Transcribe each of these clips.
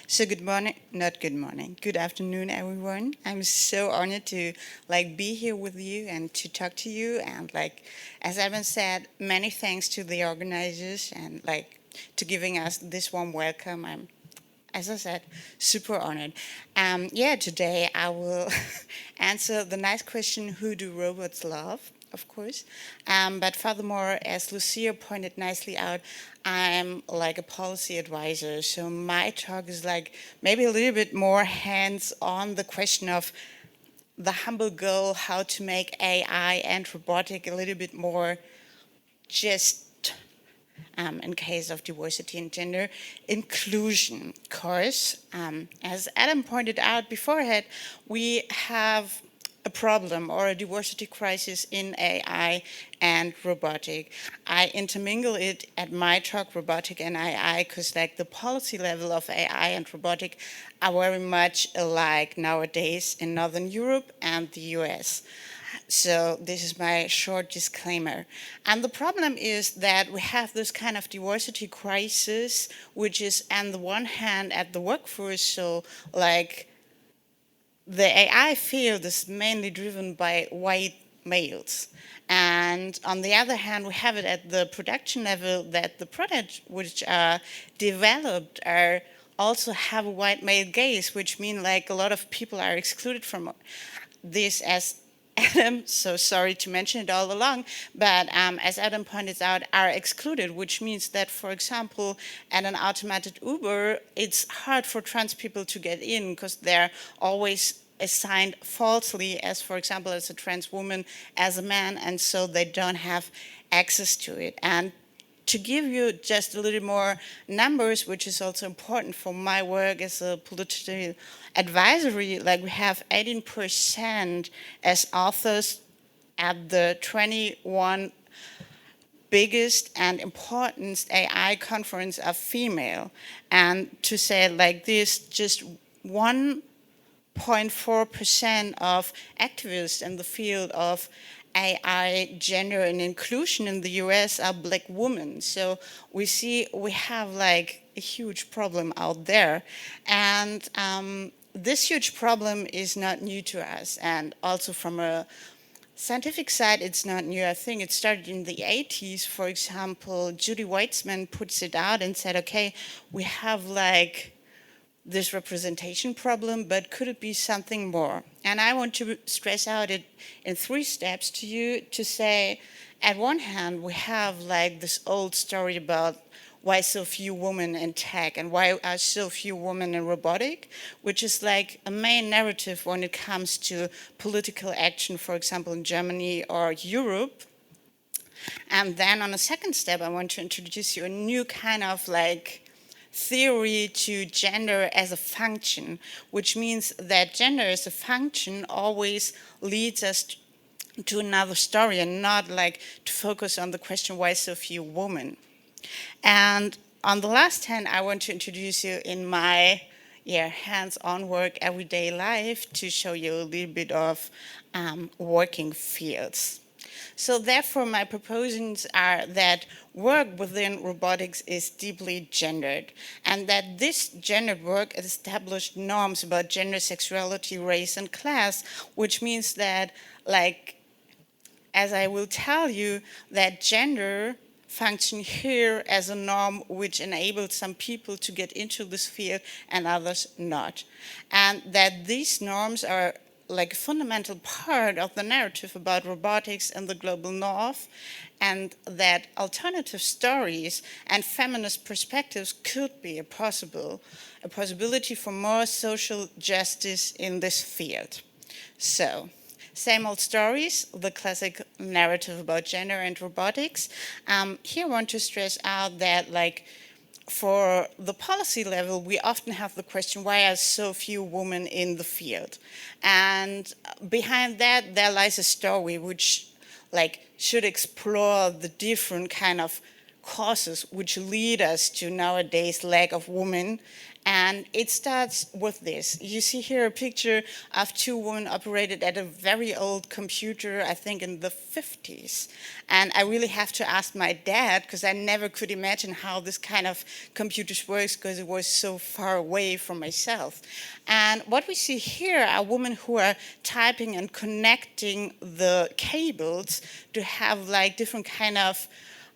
So good morning, not good morning, good afternoon, everyone. I'm so honored to be here with you and to talk to you. And as Evan said, many thanks to the organizers and to giving us this warm welcome. I'm, as I said, super honored. Today I will answer the nice question: Who do robots love? Of course. But furthermore, as Lucia pointed nicely out, I'm like a policy advisor. So my talk is maybe a little bit more hands on the question of the humble goal, how to make AI and robotic a little bit more just in case of diversity and gender inclusion. Of course, as Adam pointed out beforehand, we have a problem or a diversity crisis in AI and robotic. I intermingle it at my talk, robotic and AI, because the policy level of AI and robotic are very much alike nowadays in Northern Europe and the US. So this is my short disclaimer. And the problem is that we have this kind of diversity crisis, which is on the one hand at the workforce, so the AI field is mainly driven by white males. And on the other hand, we have it at the production level that the products which are developed are also have a white male gaze, which means a lot of people are excluded from this, as Adam, so sorry to mention it all along, but as Adam pointed out, are excluded, which means that, for example, at an automated Uber, it's hard for trans people to get in because they're always assigned falsely as, for example, as a trans woman, as a man, and so they don't have access to it. And to give you just a little more numbers, which is also important for my work as a political advisory, we have 18% as authors at the 21 biggest and important AI conference are female. And to say it like this, just 1.4% of activists in the field of AI, gender and inclusion in the US are Black women. So we see we have a huge problem out there. And this huge problem is not new to us. And also from a scientific side, it's not new. I think it started in the 80s. For example, Judy Weitzman puts it out and said, okay, we have this representation problem, but could it be something more? And I want to stress out it in 3 steps to you to say, at one hand, we have this old story about why so few women in tech and why are so few women in robotic, which is a main narrative when it comes to political action, for example, in Germany or Europe. And then on a second step, I want to introduce you a new kind of theory to gender as a function, which means that gender as a function always leads us to another story and not to focus on the question why so few women. And on the last hand, I want to introduce you in my hands-on work, everyday life, to show you a little bit of working fields. So therefore, my propositions are that work within robotics is deeply gendered, and that this gendered work established norms about gender, sexuality, race, and class, which means that, as I will tell you, that gender function here as a norm which enables some people to get into this field and others not. And that these norms are a fundamental part of the narrative about robotics in the global north, and that alternative stories and feminist perspectives could be a possibility for more social justice in this field. So, same old stories, the classic narrative about gender and robotics. Here I want to stress out that for the policy level, we often have the question, why are so few women in the field? And behind that, there lies a story which should explore the different kind of causes which lead us to nowadays lack of women. And it starts with this. You see here a picture of two women operated at a very old computer, I think in the 50s. And I really have to ask my dad, because I never could imagine how this kind of computers works, because it was so far away from myself. And what we see here are women who are typing and connecting the cables to have like different kind of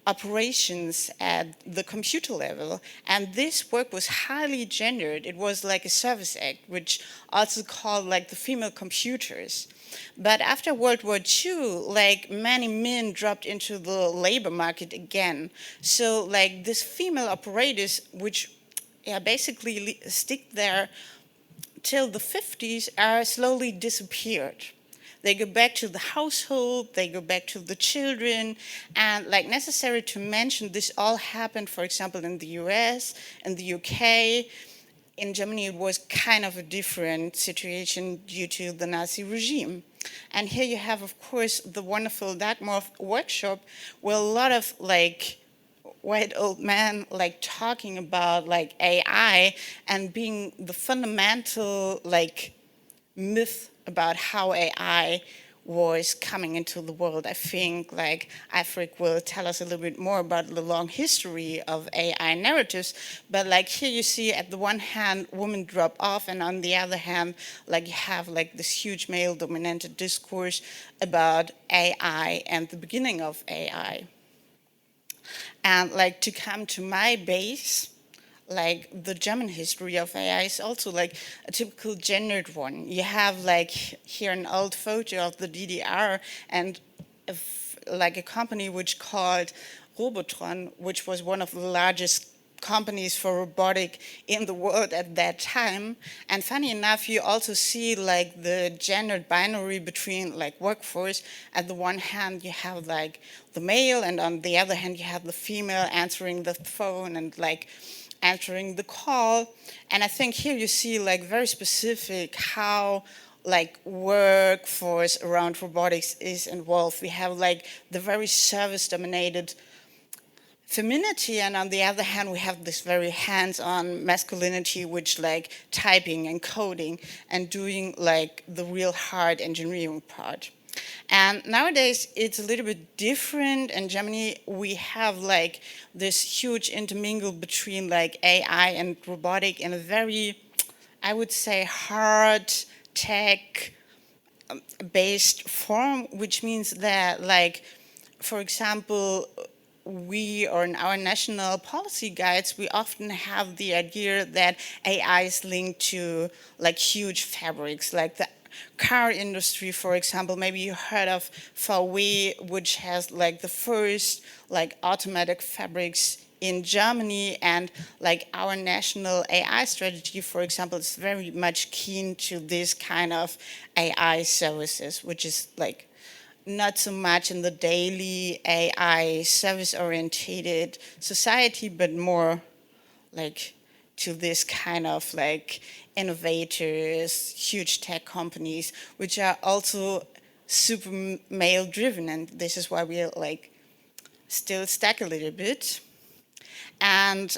operations at the computer level. And this work was highly gendered. It was like a service act, which also called like the female computers. But after World War II, like many men dropped into the labor market again. So like these female operators, which basically stick there till the 50s, are slowly disappeared. They go back to the household, they go back to the children, and like necessary to mention, this all happened, for example, in the US, in the UK. In Germany, it was kind of a different situation due to the Nazi regime. And here you have, of course, the wonderful Dartmouth workshop, where a lot of like white old men like talking about like AI and being the fundamental like myth about how AI was coming into the world. I think like Ifrik will tell us a little bit more about the long history of AI narratives, but like here you see at the one hand women drop off, and on the other hand like you have like this huge male dominated discourse about AI and the beginning of AI. And like to come to my base, like the German history of AI is also like a typical gendered one. You have like here an old photo of the DDR and like a company which called Robotron, which was one of the largest companies for robotic in the world at that time. And funny enough, you also see like the gendered binary between like workforce. At the one hand, you have like the male, and on the other hand, you have the female answering the phone and like answering the call. And I think here you see like very specific how like workforce around robotics is involved. We have like the very service dominated femininity, and on the other hand we have this very hands-on masculinity, which like typing and coding and doing like the real hard engineering part. And nowadays it's a little bit different. In Germany we have like this huge intermingle between like AI and robotic in a very, I would say, hard tech based form, which means that like, for example, we, or in our national policy guides, we often have the idea that AI is linked to like huge fabrics, like the car industry, for example. Maybe you heard of VW, which has like the first like automatic fabrics in Germany, and like our national AI strategy, for example, is very much keen to this kind of AI services, which is like not so much in the daily AI service-orientated society, but more like to this kind of like innovators, huge tech companies, which are also super male-driven, and this is why we're like still stuck a little bit. And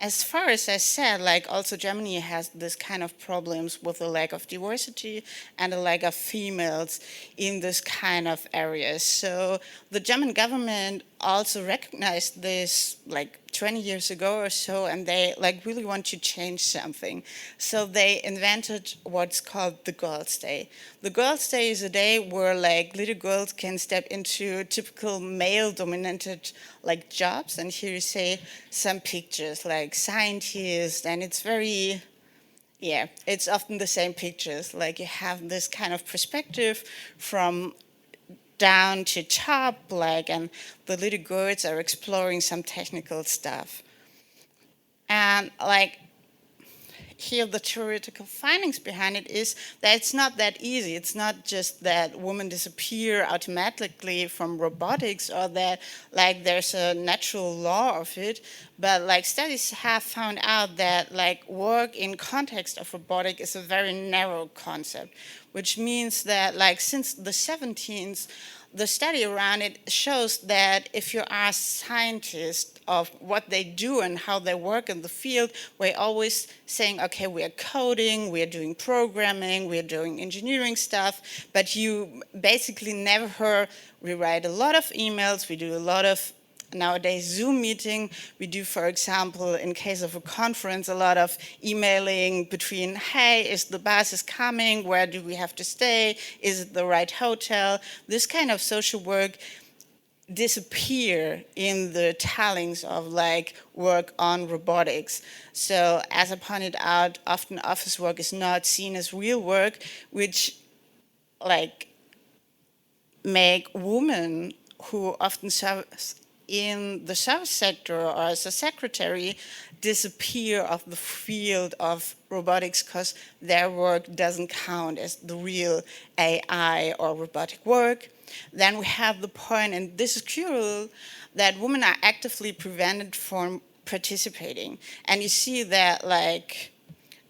as far as I said, like also Germany has this kind of problems with a lack of diversity and a lack of females in this kind of areas. So the German government also recognized this like 20 years ago or so, and they like really want to change something. So they invented what's called the Girls' Day. The Girls' Day is a day where like little girls can step into typical male-dominated like jobs. And here you see some pictures like scientists, and it's very, yeah, it's often the same pictures. Like you have this kind of perspective from down to top, like, and the little girls are exploring some technical stuff. And like here the theoretical findings behind it is that it's not that easy. It's not just that women disappear automatically from robotics, or that like there's a natural law of it, but like studies have found out that like work in context of robotic is a very narrow concept, which means that like since the 17th, the study around it shows that if you ask scientists of what they do and how they work in the field, we're always saying, okay, we are coding, we are doing programming, we are doing engineering stuff, but you basically never heard, we write a lot of emails, we do a lot of nowadays Zoom meeting. We do, for example, in case of a conference, a lot of emailing between, hey, is the bus is coming? Where do we have to stay? Is it the right hotel? This kind of social work disappear in the tellings of like work on robotics. So as I pointed out, often office work is not seen as real work, which like make women who often serve in the service sector or as a secretary disappear of the field of robotics because their work doesn't count as the real AI or robotic work. Then we have the point, and this is crucial, that women are actively prevented from participating. And you see that like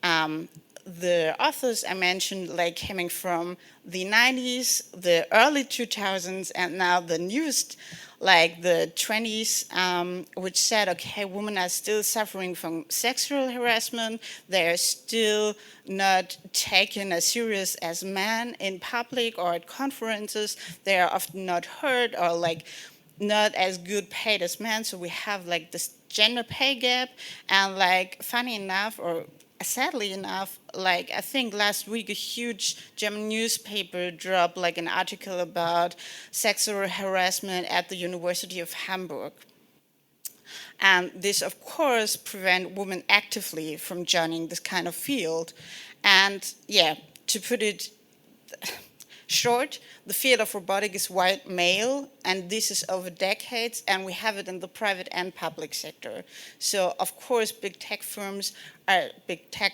the authors I mentioned, like coming from the 90s, the early 2000s, and now the newest, like the 20s, which said, okay, women are still suffering from sexual harassment. They're still not taken as serious as men in public or at conferences. They are often not heard or like not as good paid as men. So we have like this gender pay gap. And like funny enough, or sadly enough, like I think last week a huge German newspaper dropped like an article about sexual harassment at the University of Hamburg. And this, of course, prevent women actively from joining this kind of field. And yeah, to put it short, the field of robotics is white male, and this is over decades, and we have it in the private and public sector. So, of course, big tech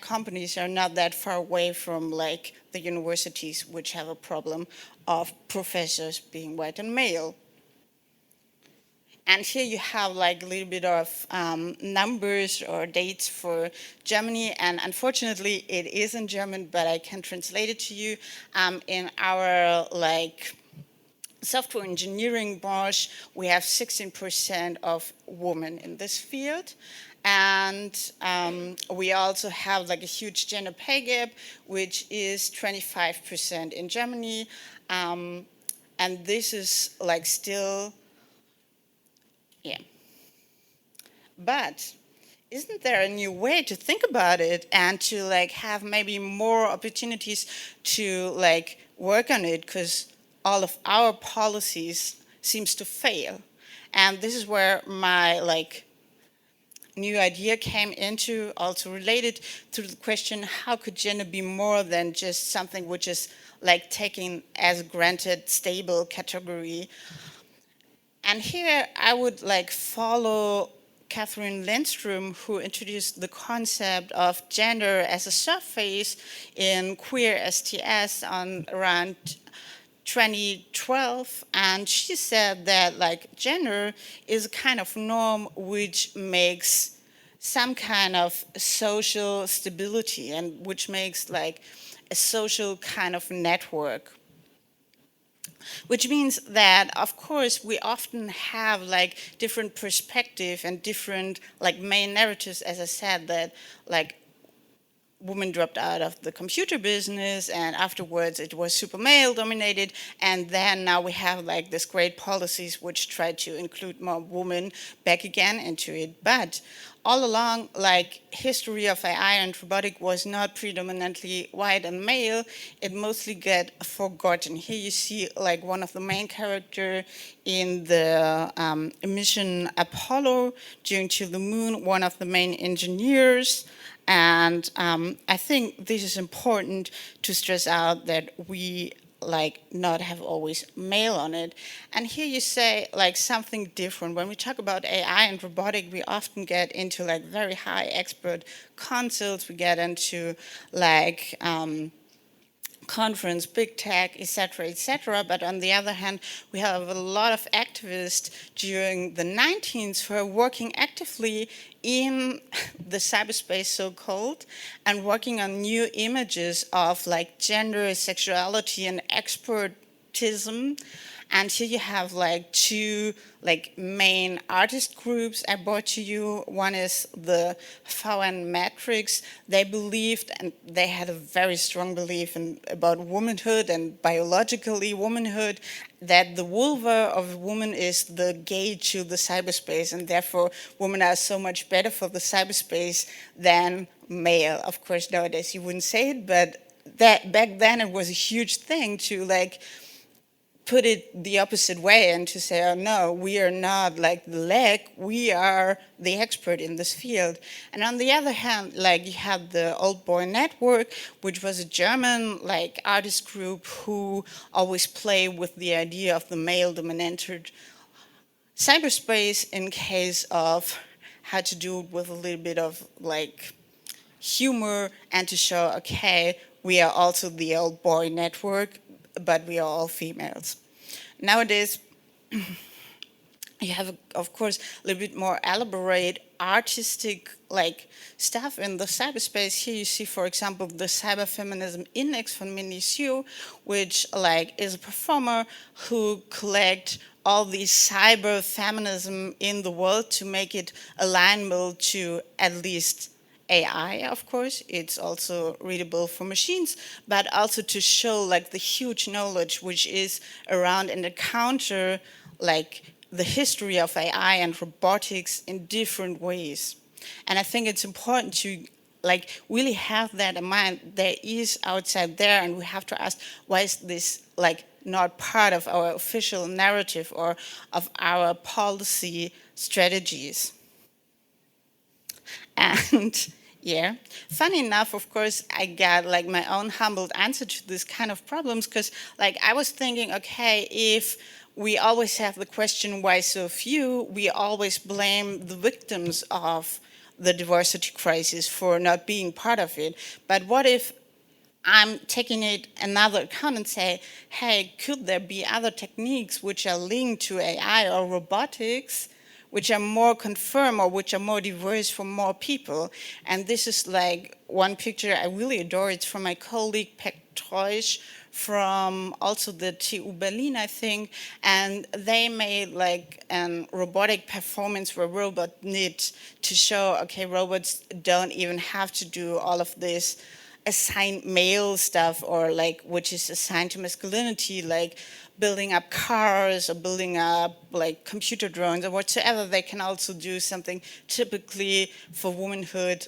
companies are not that far away from like the universities, which have a problem of professors being white and male. And here you have like a little bit of numbers or dates for Germany. And unfortunately, it is in German, but I can translate it to you. In our like software engineering branch, we have 16% of women in this field. And we also have like a huge gender pay gap, which is 25% in Germany. And this is like still, yeah. But isn't there a new way to think about it and to like have maybe more opportunities to like work on it, because all of our policies seems to fail. And this is where my like new idea came into, also related to the question, how could gender be more than just something which is like taken as granted stable category. And here I would like follow Catherine Lindstrom, who introduced the concept of gender as a surface in Queer STS on around 2012, and she said that like gender is a kind of norm which makes some kind of social stability and which makes like a social kind of network. Which means that, of course, we often have like different perspective and different like main narratives, as I said, that like women dropped out of the computer business and afterwards it was super male dominated, and then now we have like this great policies which try to include more women back again into it. But all along, like history of AI and robotic was not predominantly white and male. It mostly get forgotten. Here you see like one of the main character in the mission Apollo during to the moon, one of the main engineers. And I think this is important to stress out that we like not have always male on it. And here you say like something different. When we talk about AI and robotic, we often get into like very high expert consults. We get into like conference, big tech, etc., etc. But on the other hand, we have a lot of activists during the 19th who are working actively in the cyberspace, so-called, and working on new images of like gender, sexuality, and expertism. And here you have like two like main artist groups I brought to you. One is the VN Matrix. They believed, and they had a very strong belief about womanhood and biologically womanhood, that the vulva of a woman is the gate to the cyberspace, and therefore women are so much better for the cyberspace than male. Of course, nowadays you wouldn't say it, but that back then it was a huge thing to like put it the opposite way and to say, oh no, we are not like the leg, we are the expert in this field. And on the other hand, like you have the Old Boy Network, which was a German like artist group who always play with the idea of the male dominated cyberspace in case of how to do it with a little bit of like humor and to show, okay, we are also the Old Boy Network, but we are all females. Nowadays, you have, of course, a little bit more elaborate artistic like stuff in the cyberspace. Here you see, for example, the Cyber Feminism Index from Mindy Sue, which like is a performer who collect all these cyber feminism in the world to make it alignable to at least AI, of course. It's also readable for machines, but also to show like the huge knowledge which is around and encounter like the history of AI and robotics in different ways. And I think it's important to like really have that in mind. There is outside there, and we have to ask, why is this like not part of our official narrative or of our policy strategies? And yeah, funny enough, of course, I got like my own humbled answer to this kind of problems, because like I was thinking, okay, if we always have the question, why so few, we always blame the victims of the diversity crisis for not being part of it. But what if I'm taking it another account and say, hey, could there be other techniques which are linked to AI or robotics, which are more confirmed or which are more diverse for more people? And this is like one picture I really adore. It's from my colleague Treusch from also the TU Berlin, I think, and they made like a robotic performance where robot knit to show, okay, robots don't even have to do all of this assigned male stuff or like which is assigned to masculinity, like building up cars or building up like computer drones or whatsoever. They can also do something typically for womanhood,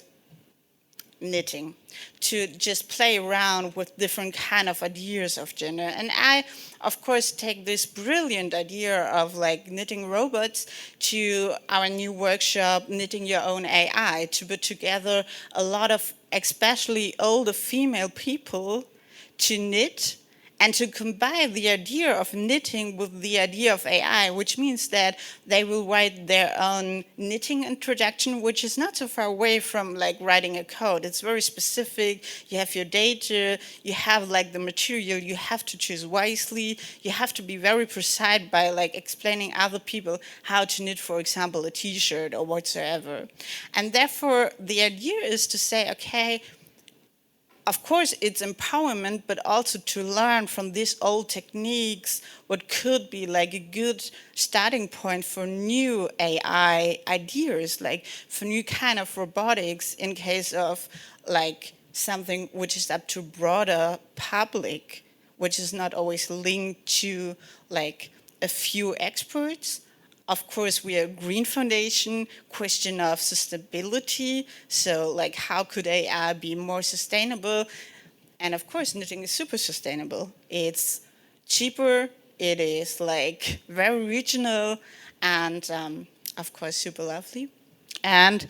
knitting, to just play around with different kind of ideas of gender. And I, of course, take this brilliant idea of like knitting robots to our new workshop, Knitting Your Own AI, to put together a lot of especially older female people to knit and to combine the idea of knitting with the idea of AI, which means that they will write their own knitting introduction, which is not so far away from like writing a code. It's very specific. You have your data, you have like the material, you have to choose wisely, you have to be very precise by like explaining other people how to knit, for example, a t-shirt or whatsoever. And therefore, the idea is to say, okay, of course, it's empowerment, but also to learn from these old techniques what could be like a good starting point for new AI ideas, like for new kind of robotics in case of like something which is up to broader public, which is not always linked to like a few experts. Of course, we are a green foundation, question of sustainability. So like how could AI be more sustainable? And of course, knitting is super sustainable. It's cheaper, it is like very regional, and of course, super lovely. And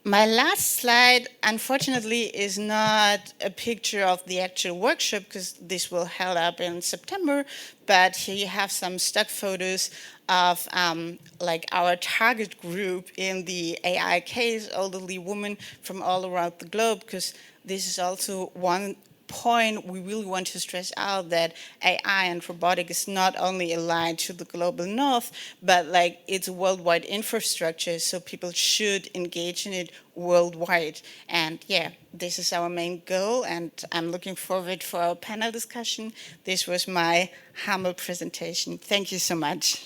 my last slide, unfortunately, is not a picture of the actual workshop because this will held up in September, but here you have some stock photos of like our target group in the AI case, elderly women from all around the globe, because this is also one point we really want to stress out that AI and robotics is not only aligned to the global north, but like it's worldwide infrastructure, so people should engage in it worldwide. And yeah, this is our main goal, and I'm looking forward for our panel discussion. This was my humble presentation. Thank you so much.